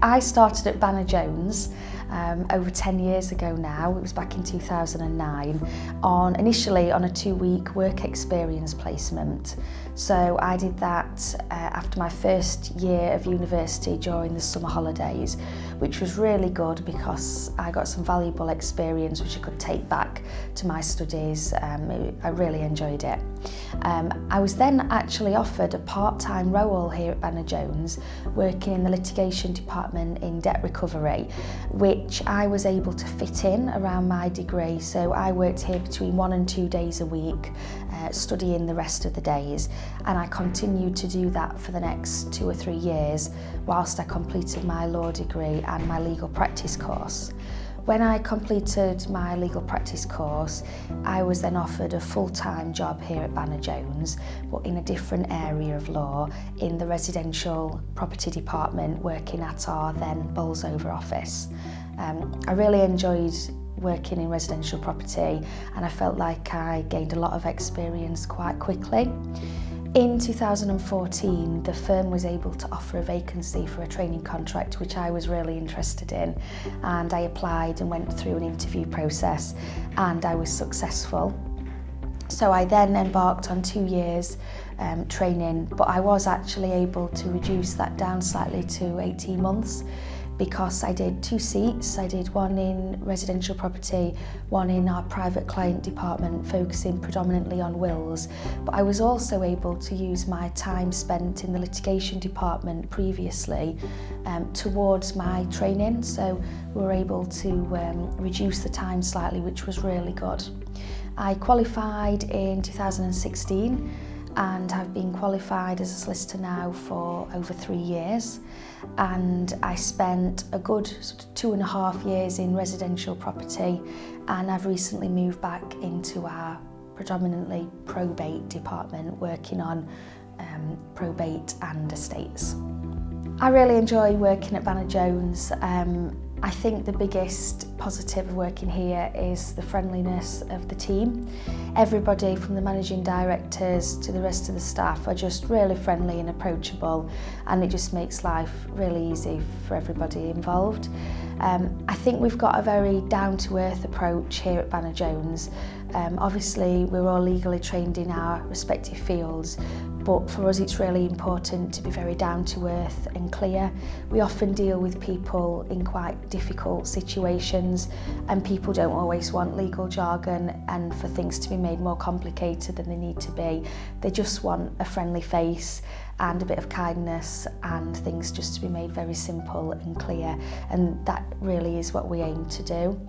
I started at Banner Jones over 10 years ago now. It was back in 2009, initially on a 2-week work experience placement. So I did that after my first year of university during the summer holidays, which was really good because I got some valuable experience which I could take back to my studies. I really enjoyed it. I was then actually offered a part-time role here at Banner Jones, working in the litigation department in debt recovery, which I was able to fit in around my degree. So I worked here between 1 and 2 days a week, studying the rest of the days, and I continued to do that for the next 2 or 3 years whilst I completed my law degree and my legal practice course. When I completed my legal practice course, I was then offered a full-time job here at Banner Jones, but in a different area of law, in the residential property department, working at our then Bolsover office. I really enjoyed working in residential property, and I felt like I gained a lot of experience quite quickly. In 2014, the firm was able to offer a vacancy for a training contract, which I was really interested in, and I applied and went through an interview process, and I was successful. So I then embarked on 2 years training, but I was actually able to reduce that down slightly to 18 months because I did 2 seats. I did one in residential property, one in our private client department, focusing predominantly on wills. But I was also able to use my time spent in the litigation department previously towards my training. So we were able to reduce the time slightly, which was really good. I qualified in 2016 and have been qualified as a solicitor now for over 3 years, and I spent a good 2.5 years in residential property, and I've recently moved back into our predominantly probate department, working on probate and estates. I really enjoy working at Banner Jones. I think the biggest positive of working here is the friendliness of the team. Everybody from the managing directors to the rest of the staff are just really friendly and approachable, and it just makes life really easy for everybody involved. I think we've got a very down-to-earth approach here at Banner Jones. Obviously we're all legally trained in our respective fields, but for us it's really important to be very down to earth and clear. We often deal with people in quite difficult situations, and people don't always want legal jargon and for things to be made more complicated than they need to be. They just want a friendly face and a bit of kindness, and things just to be made very simple and clear, and that really is what we aim to do.